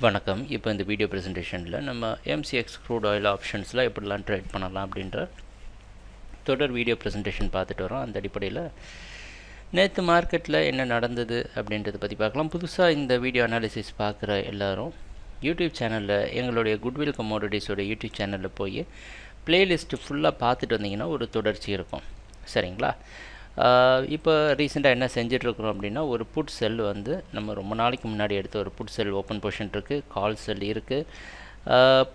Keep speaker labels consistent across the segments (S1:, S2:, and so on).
S1: வணக்கம். இப்போ இந்த வீடியோ ப்ரெசன்டேஷனில் நம்ம MCX க்ரூட் ஆயில் ஆப்ஷன்ஸில் எப்படிலாம் ட்ரேட் பண்ணலாம் அப்படின்ற தொடர் வீடியோ ப்ரெசன்டேஷன் பார்த்துட்டு வரோம். அந்த அடிப்படையில் நேற்று மார்க்கெட்டில் என்ன நடந்தது அப்படின்றத பற்றி பார்க்கலாம். புதுசாக இந்த வீடியோ அனாலிசிஸ் பார்க்குற எல்லோரும் யூடியூப் சேனலில் எங்களுடைய குட்வில் கமோடிட்டிஸோட யூடியூப் சேனலில் போய் ப்ளேலிஸ்ட்டு ஃபுல்லாக பார்த்துட்டு வந்தீங்கன்னா ஒரு தொடர்ச்சி இருக்கும். சரிங்களா? இப்போ ரீசெண்டாக என்ன செஞ்சிட்ருக்குறோம் அப்படின்னா, ஒரு புட் செல் வந்து நம்ம ரொம்ப நாளைக்கு முன்னாடி எடுத்த ஒரு புட் செல் ஓப்பன் பொசிஷன் இருக்குது, கால் செல் இருக்குது.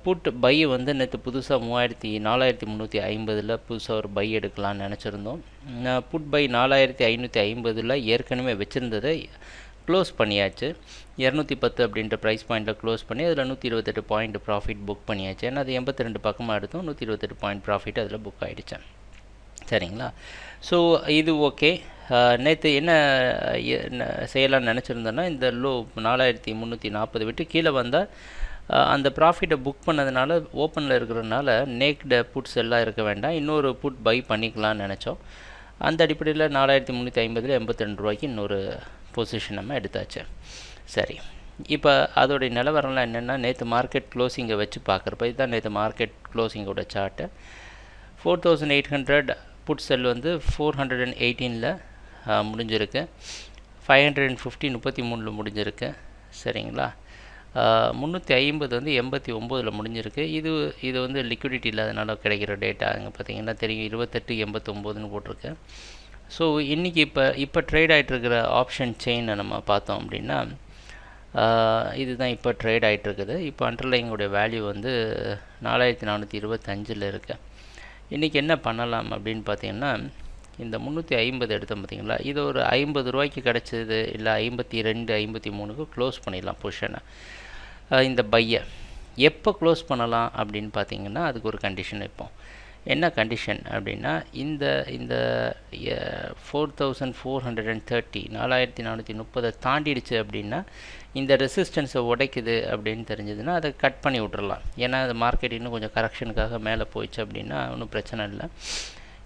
S1: புட் பை வந்து நேற்று புதுசாக 4350 புதுசாக ஒரு பை எடுக்கலான்னு நினச்சிருந்தோம். புட் பை 4550 ஏற்கனவே வச்சுருந்ததை க்ளோஸ் பண்ணியாச்சு. 210 அப்படின்ற ப்ரைஸ் பாயிண்ட்டில் க்ளோஸ் பண்ணி அதில் 128 பாயிண்ட் ப்ராஃபிட் புக் பண்ணியாச்சு. ஏன்னா அது 82 பக்கமாக எடுத்தோம், 128 பாயிண்ட் ப்ராஃபிட் அதில் புக் ஆகிடுச்சேன். சரிங்களா? ஸோ இது ஓகே. நேற்று என்ன செய்யலாம்னு நினச்சிருந்தோன்னா, இந்த லோ 4340 விட்டு கீழே வந்தால் அந்த ப்ராஃபிட்டை புக் பண்ணதுனால ஓப்பனில் இருக்கிறதுனால நேக்டு புட்ஸ் எல்லாம் இருக்க வேண்டாம், இன்னொரு புட் பை பண்ணிக்கலாம்னு நினச்சோம். அந்த அடிப்படையில் 4350 82 ரூபாய்க்கு இன்னொரு பொசிஷன் நம்ம எடுத்தாச்சு. சரி, இப்போ அதோடைய நிலவரம்லாம் என்னென்னா, நேற்று மார்க்கெட் க்ளோசிங்கை வச்சு பார்க்குறப்ப இதுதான் நேற்று மார்க்கெட் க்ளோசிங்கோட சார்ட்டு. 4800 புட் செல் வந்து 418 முடிஞ்சிருக்கு, 550 33 முடிஞ்சிருக்கு. சரிங்களா? 350 வந்து 89 முடிஞ்சிருக்கு. இது வந்து லிக்விடிட்டி இல்லாதனால கிடைக்கிற டேட்டா. அங்கே பார்த்தீங்கன்னா தெரியும், 28 89 போட்டிருக்கு. ஸோ இன்றைக்கி இப்போ ட்ரேட் ஆகிட்டுருக்கிற ஆப்ஷன் செயினை நம்ம பார்த்தோம் அப்படின்னா, இதுதான் இப்போ ட்ரேட் ஆகிட்டுருக்குது. இப்போ அண்டர்லைங்கோடைய வேல்யூ வந்து 4425 இருக்குது. இன்றைக்கி என்ன பண்ணலாம் அப்படின்னு பார்த்தீங்கன்னா, இந்த 350 எடுத்தோம் பார்த்தீங்களா, இது ஒரு 50 ரூபாய்க்கு கிடச்சிது, இல்லை 52 53க்கு க்ளோஸ் பண்ணிடலாம் பொசிஷனை. இந்த பையை எப்போ க்ளோஸ் பண்ணலாம் அப்படின்னு பார்த்தீங்கன்னா, அதுக்கு ஒரு கண்டிஷன் வைப்போம். என்ன கண்டிஷன் அப்படின்னா, இந்த 4430 4430 தாண்டிடுச்சு அப்படின்னா, இந்த ரெசிஸ்டன்ஸை உடைக்குது அப்படின்னு தெரிஞ்சதுன்னா அதை கட் பண்ணி விட்றலாம். ஏன்னா அது மார்க்கெட் இன்னும் கொஞ்சம் கரெக்ஷனுக்காக மேலே போயிடுச்சு அப்படின்னா ஒன்றும் பிரச்சனை இல்லை.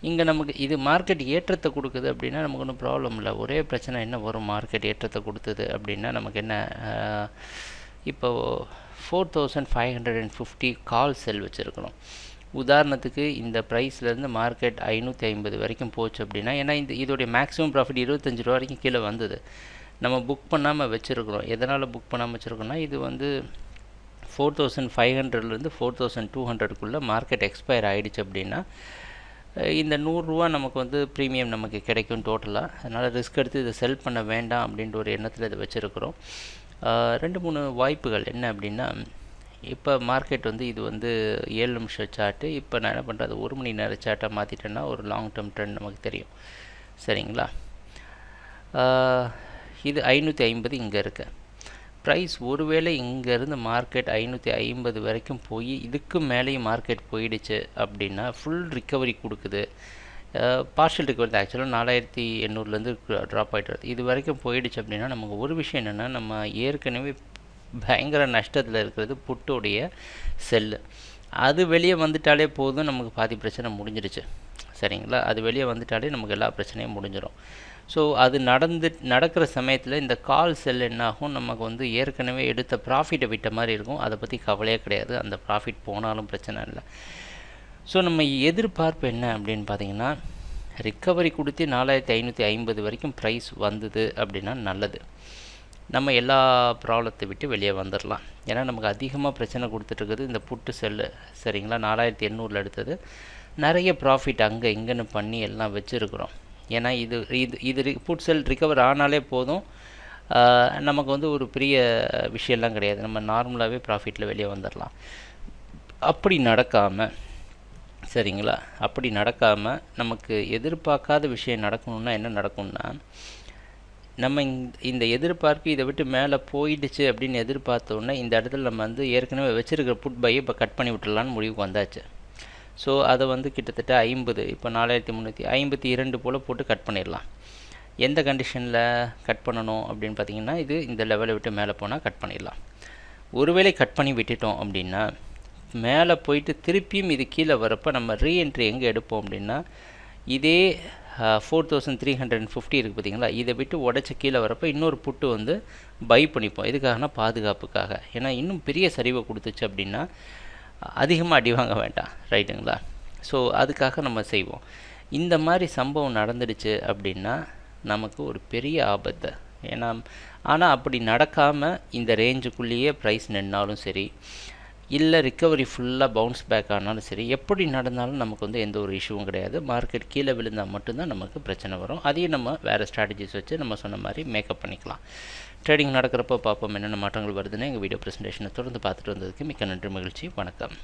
S1: இங்கே நமக்கு இது மார்க்கெட் ஏற்றத்தை கொடுக்குது அப்படின்னா நமக்கு ஒன்றும் ப்ராப்ளம் இல்லை. ஒரே பிரச்சனை என்ன வரும், மார்க்கெட் ஏற்றத்தை கொடுத்தது அப்படின்னா நமக்கு என்ன, இப்போது 4550 கால் செல் வச்சுருக்கணும். உதாரணத்துக்கு இந்த ப்ரைஸ்லேருந்து மார்க்கெட் 550 வரைக்கும் போச்சு அப்படின்னா, ஏன்னா இதோடைய மேக்ஸிமம் ப்ராஃபிட் 25 ரூபா வரைக்கும் கீழே வந்தது. நம்ம புக் பண்ணாமல் வச்சுருக்குறோம். எதனால் புக் பண்ணாமல் வச்சுருக்கோன்னா, இது வந்து 4500லேருந்து 4200க்குள்ளே மார்க்கெட் எக்ஸ்பயர் ஆகிடுச்சு அப்படின்னா இந்த 100 ரூபா நமக்கு வந்து ப்ரீமியம் நமக்கு கிடைக்கும் டோட்டலாக. அதனால் ரிஸ்க் எடுத்து இதை செல் பண்ண வேண்டாம் அப்படின்ற ஒரு எண்ணத்தில் இதை வச்சுருக்குறோம். 2-3 வாய்ப்புகள் என்ன அப்படின்னா, இப்போ மார்க்கெட் வந்து இது வந்து 7 நிமிஷம் சார்ட்டு. இப்போ நான் என்ன பண்ணுறது, 1 மணி நேரம் சார்ட்டாக மாற்றிட்டேன்னா ஒரு லாங் டேர்ம் ட்ரெண்ட் நமக்கு தெரியும். சரிங்களா? இது 550 இங்கே இருக்கு. ப்ரைஸ் ஒருவேளை இங்கேருந்து மார்க்கெட் 550 வரைக்கும் போய் இதுக்கு மேலேயும் மார்க்கெட் போயிடுச்சு அப்படின்னா ஃபுல் ரிக்கவரி கொடுக்குது. பார்ஷியல் ரிக்கவரி ஆக்சுவலாக 4800லேருந்து ட்ராப் ஆகிட்டு வருது. இது வரைக்கும் போயிடுச்சு அப்படின்னா நமக்கு ஒரு விஷயம் என்னென்னா, நம்ம ஏற்கனவே பயங்கர நஷ்டத்தில் இருக்கிறது புட்டோடைய செல்லு. அது வெளியே வந்துட்டாலே போதும், நமக்கு பாதி பிரச்சனை முடிஞ்சிடுச்சு. சரிங்களா? அது வெளியே வந்துட்டாலே நமக்கு எல்லா பிரச்சனையும் முடிஞ்சிடும். ஸோ அது நடக்கிற சமயத்தில் இந்த கால் செல் என்னாகும், நமக்கு வந்து ஏற்கனவே எடுத்த ப்ராஃபிட்டை விட்ட மாதிரி இருக்கும். அதை பற்றி கவலையே கிடையாது, அந்த ப்ராஃபிட் போனாலும் பிரச்சனை இல்லை. ஸோ நம்ம எதிர்பார்ப்பு என்ன அப்படின்னு பார்த்தீங்கன்னா, ரிக்கவரி கொடுத்து 4550 வரைக்கும் ப்ரைஸ் வந்தது அப்படின்னா நல்லது. நம்ம எல்லா ப்ராப்ளத்தை விட்டு வெளியே வந்துடலாம். ஏன்னா நமக்கு அதிகமாக பிரச்சனை கொடுத்துட்ருக்குது இந்த புட்டு செல்லு. சரிங்களா? 4800 எடுத்தது நிறைய ப்ராஃபிட் அங்கே இங்கேன்னு பண்ணி எல்லாம் வச்சுருக்குறோம். ஏன்னா இது புட் செல் ரிக்கவர் ஆனாலே போதும், நமக்கு வந்து ஒரு பெரிய விஷயம்லாம் கிடையாது. நம்ம நார்மலாகவே ப்ராஃபிட்டில் வெளியே வந்துடலாம். அப்படி நடக்காமல், சரிங்களா, அப்படி நடக்காமல் நமக்கு எதிர்பார்க்காத விஷயம் நடக்கணுன்னா என்ன நடக்கும்னா, நம்ம இந்த எதிர்பார்ப்பு இதை விட்டு மேலே போயிடுச்சு அப்படின்னு எதிர்பார்த்தோன்னே இந்த இடத்துல நம்ம வந்து ஏற்கனவே வச்சுருக்கிற புட் பையை இப்போ கட் பண்ணி விட்டுடலான்னு முடிவுக்கு வந்தாச்சு. ஸோ அதை வந்து கிட்டத்தட்ட 50, இப்போ 4352 போல் போட்டு கட் பண்ணிடலாம். எந்த கண்டிஷனில் கட் பண்ணணும் அப்படின்னு பார்த்தீங்கன்னா, இது இந்த லெவலை விட்டு மேலே போனால் கட் பண்ணிடலாம். ஒருவேளை கட் பண்ணி விட்டுட்டோம் அப்படின்னா மேலே போயிட்டு திருப்பியும் இது கீழே வரப்போ நம்ம ரீஎன்ட்ரி எங்கே எடுப்போம் அப்படின்னா, இதே 4350 இருக்குது பார்த்தீங்களா, இதை விட்டு உடச்சி கீழே வரப்போ இன்னொரு புட்டு வந்து பை பண்ணிப்போம். எதுக்காகனா பாதுகாப்புக்காக. ஏன்னா இன்னும் பெரிய சரிவை கொடுத்துச்சு அப்படின்னா அதிகமாக அடி வாங்க வேண்டாம், ரைட்டுங்களா? ஸோ அதுக்காக நம்ம செய்வோம். இந்த மாதிரி சம்பவம் நடந்துடுச்சு அப்படின்னா நமக்கு ஒரு பெரிய ஆபத்து. ஏன்னா ஆனால் அப்படி நடக்காமல் இந்த ரேஞ்சுக்குள்ளேயே ப்ரைஸ் நின்னாலும் சரி, இல்லை ரிக்கவரி ஃபுல்லாக பவுன்ஸ் பேக் ஆனாலும் சரி, எப்படி நடந்தாலும் நமக்கு வந்து எந்த ஒரு இஷ்யூவும் கிடையாது. மார்க்கெட் கீழே விழுந்தால் மட்டும்தான் நமக்கு பிரச்சனை வரும். அதையும் நம்ம வேறு ஸ்ட்ராட்டஜிஸ் வச்சு நம்ம சொன்ன மாதிரி மேக்கப் பண்ணிக்கலாம். ட்ரேடிங் நடக்கிறப்போ பார்ப்போம் என்னென்ன மாற்றங்கள் வருதுன்னு. எங்கள் வீடியோ ப்ரெசன்டேஷனை தொடர்ந்து பார்த்துட்டு வந்ததுக்கு மிக்க நன்றி, மகிழ்ச்சி, வணக்கம்.